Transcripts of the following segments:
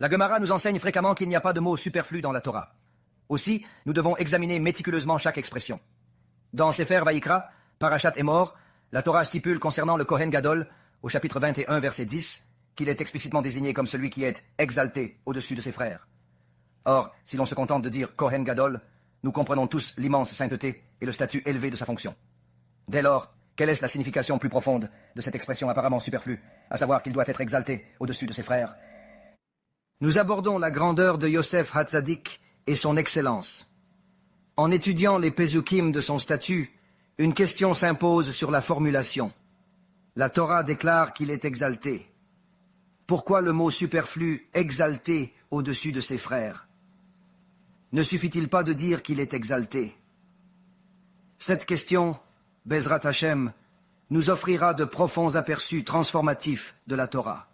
La Gemara nous enseigne fréquemment qu'il n'y a pas de mots superflus dans la Torah. Aussi, nous devons examiner méticuleusement chaque expression. Dans Sefer Vaïkra, Parashat Emor, la Torah stipule concernant le Kohen Gadol, au chapitre 21, verset 10, qu'il est explicitement désigné comme celui qui est exalté au-dessus de ses frères. Or, si l'on se contente de dire Kohen Gadol, nous comprenons tous l'immense sainteté et le statut élevé de sa fonction. Dès lors, quelle est la signification plus profonde de cette expression apparemment superflue, à savoir qu'il doit être exalté au-dessus de ses frères? Nous abordons la grandeur de Yosef Hatzadik et son excellence. En étudiant les Pesukim de son statut, une question s'impose sur la formulation. La Torah déclare qu'il est exalté. Pourquoi le mot superflu « exalté » au-dessus de ses frères? Ne suffit-il pas de dire qu'il est exalté? Cette question, Bezrat Hashem, nous offrira de profonds aperçus transformatifs de la Torah.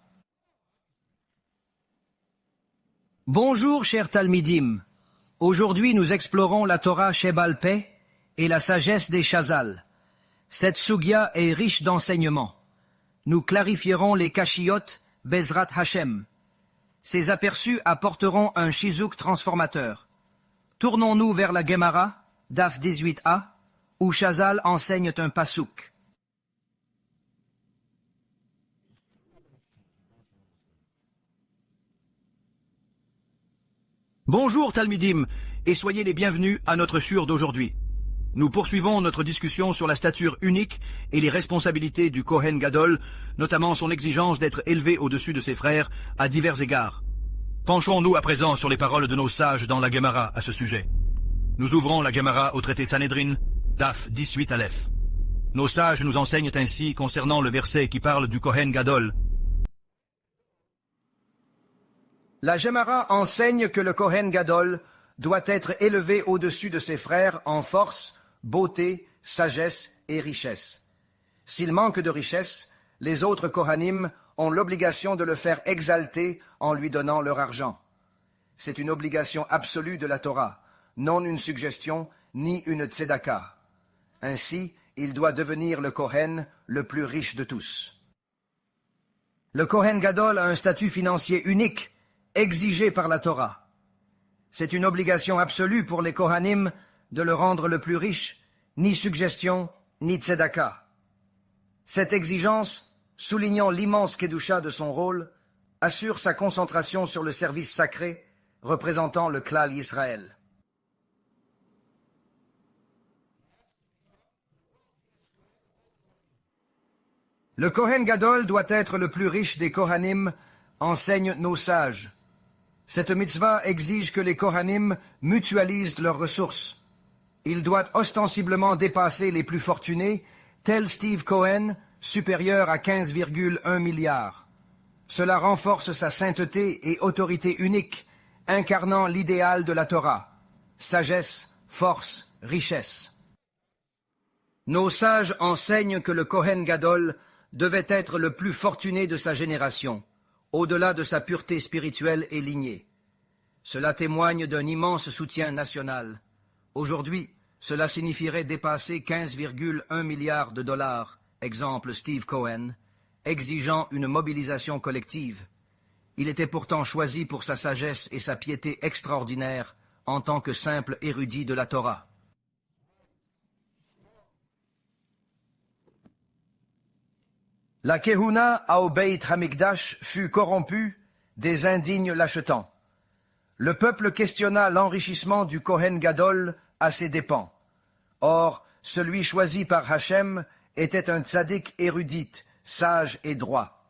Bonjour, chers Talmidim. Aujourd'hui, nous explorons la Torah Shebal Peh et la sagesse des Chazal. Cette sugya est riche d'enseignements. Nous clarifierons les kashiyot Bezrat Hashem. Ces aperçus apporteront un chizouk transformateur. Tournons-nous vers la Gemara, Daf 18a, où Chazal enseigne un pasouk. Bonjour Talmidim, et soyez les bienvenus à notre shur d'aujourd'hui. Nous poursuivons notre discussion sur la stature unique et les responsabilités du Kohen Gadol, notamment son exigence d'être élevé au-dessus de ses frères à divers égards. Penchons-nous à présent sur les paroles de nos sages dans la Gemara à ce sujet. Nous ouvrons la Gemara au traité Sanhedrin, Daf 18 Aleph. Nos sages nous enseignent ainsi concernant le verset qui parle du Kohen Gadol. La Gemara enseigne que le Kohen Gadol doit être élevé au-dessus de ses frères en force, beauté, sagesse et richesse. S'il manque de richesse, les autres Kohanim ont l'obligation de le faire exalter en lui donnant leur argent. C'est une obligation absolue de la Torah, non une suggestion ni une tzedaka. Ainsi, il doit devenir le Kohen le plus riche de tous. Le Kohen Gadol a un statut financier unique, exigé par la Torah. C'est une obligation absolue pour les Kohanim de le rendre le plus riche, ni suggestion, ni tzedaka. Cette exigence, soulignant l'immense kedusha de son rôle, assure sa concentration sur le service sacré représentant le klal Yisraël. Le Kohen Gadol doit être le plus riche des Kohanim, enseignent nos sages. Cette mitzvah exige que les Kohanim mutualisent leurs ressources. Il doit ostensiblement dépasser les plus fortunés, tel Steve Cohen, supérieur à 15,1 milliards. Cela renforce sa sainteté et autorité unique, incarnant l'idéal de la Torah, sagesse, force, richesse. Nos sages enseignent que le Kohen Gadol devait être le plus fortuné de sa génération, au-delà de sa pureté spirituelle et lignée. Cela témoigne d'un immense soutien national. Aujourd'hui, cela signifierait dépasser 15,1 milliards de dollars, exemple Steve Cohen, exigeant une mobilisation collective. Il était pourtant choisi pour sa sagesse et sa piété extraordinaires en tant que simple érudit de la Torah. La Kehuna au Beit Hamikdash fut corrompue, des indignes l'achetant. Le peuple questionna l'enrichissement du Kohen Gadol à ses dépens. Or, celui choisi par Hachem était un tzaddik érudite, sage et droit.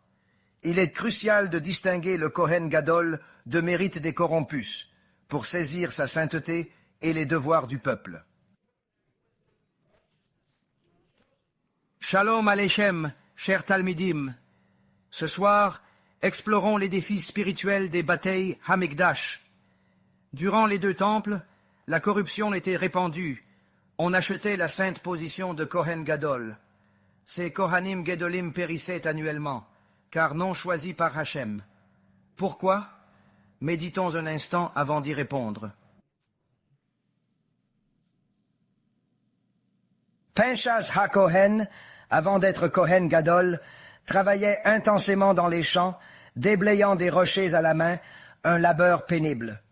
Il est crucial de distinguer le Kohen Gadol de mérite des corrompus, pour saisir sa sainteté et les devoirs du peuple. Shalom Aleichem, chers Talmidim. Ce soir, explorons les défis spirituels des Batei Hamikdash. Durant les deux temples, la corruption était répandue. On achetait la sainte position de Kohen Gadol. Ces Kohanim Gedolim périssaient annuellement, car non choisis par Hachem. Pourquoi? Méditons un instant avant d'y répondre. Pinchas HaKohen, avant d'être Kohen Gadol, travaillait intensément dans les champs, déblayant des rochers à la main, un labeur pénible.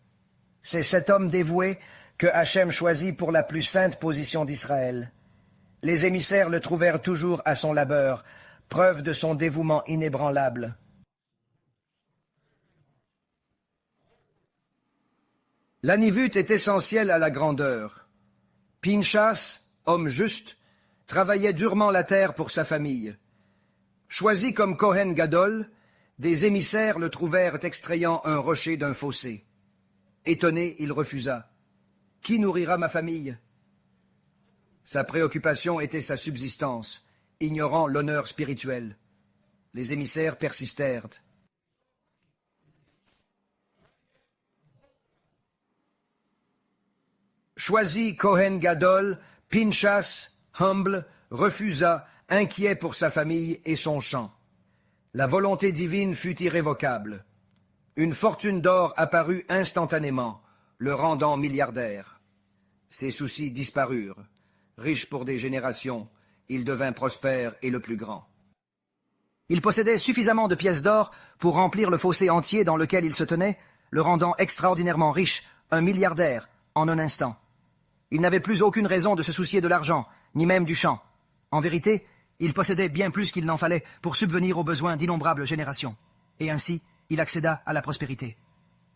C'est cet homme dévoué que Hachem choisit pour la plus sainte position d'Israël. Les émissaires le trouvèrent toujours à son labeur, preuve de son dévouement inébranlable. L'anivut est essentiel à la grandeur. Pinchas, homme juste, travaillait durement la terre pour sa famille. Choisi comme Kohen Gadol, des émissaires le trouvèrent extrayant un rocher d'un fossé. Étonné, il refusa. « Qui nourrira ma famille ?» Sa préoccupation était sa subsistance, ignorant l'honneur spirituel. Les émissaires persistèrent. Choisi Kohen Gadol, Pinchas, humble, refusa, inquiet pour sa famille et son champ. La volonté divine fut irrévocable. Une fortune d'or apparut instantanément, le rendant milliardaire. Ses soucis disparurent. Riche pour des générations, il devint prospère et le plus grand. Il possédait suffisamment de pièces d'or pour remplir le fossé entier dans lequel il se tenait, le rendant extraordinairement riche, un milliardaire, en un instant. Il n'avait plus aucune raison de se soucier de l'argent, ni même du champ. En vérité, il possédait bien plus qu'il n'en fallait pour subvenir aux besoins d'innombrables générations. Et ainsi, il accéda à la prospérité.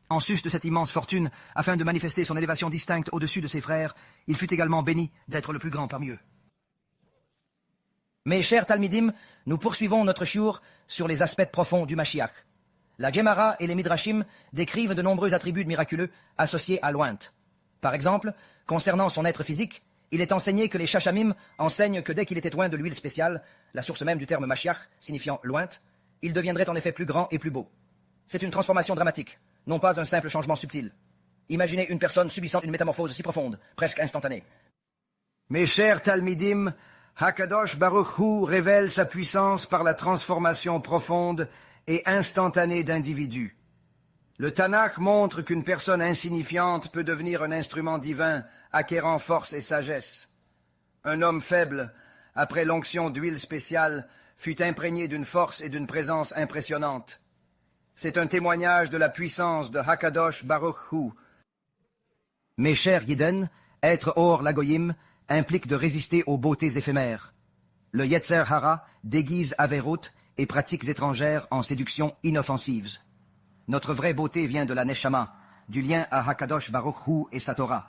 En sus de cette immense fortune, afin de manifester son élévation distincte au-dessus de ses frères, il fut également béni d'être le plus grand parmi eux. Mes chers Talmidim, nous poursuivons notre shiur sur les aspects profonds du Mashiach. La Gemara et les Midrashim décrivent de nombreux attributs miraculeux associés à l'Oint. Par exemple, concernant son être physique, il est enseigné que les Chachamim enseignent que dès qu'il était oint de l'huile spéciale, la source même du terme Mashiach, signifiant l'Oint, il deviendrait en effet plus grand et plus beau. C'est une transformation dramatique, non pas un simple changement subtil. Imaginez une personne subissant une métamorphose si profonde, presque instantanée. Mes chers Talmidim, Hakadosh Baruch Hu révèle sa puissance par la transformation profonde et instantanée d'individus. Le Tanakh montre qu'une personne insignifiante peut devenir un instrument divin, acquérant force et sagesse. Un homme faible, après l'onction d'huile spéciale, fut imprégné d'une force et d'une présence impressionnantes. C'est un témoignage de la puissance de Hakadosh Baruch Hu. Mes chers Yiden, être hors l'agoyim implique de résister aux beautés éphémères. Le Yetzer Hara déguise Averot et pratiques étrangères en séduction inoffensives. Notre vraie beauté vient de la Neshama, du lien à Hakadosh Baruch Hu et sa Torah.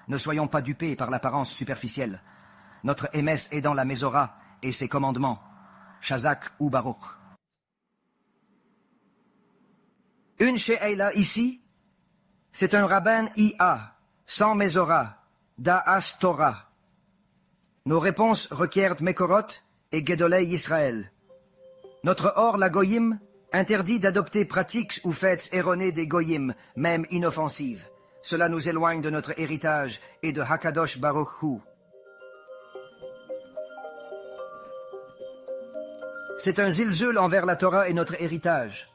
Ne soyons pas dupés par l'apparence superficielle. Notre émesse est dans la Mésorah et ses commandements, Shazak ou Baruch. Une She'eila ici, c'est un rabbin IA, sans Mésorah, Da'as Torah. Nos réponses requièrent Mekorot et Gedolei Yisraël. Notre Or la Goyim interdit d'adopter pratiques ou fêtes erronées des Goyim, même inoffensives. Cela nous éloigne de notre héritage et de Hakadosh Baruch Hu. C'est un zilzul envers la Torah et notre héritage.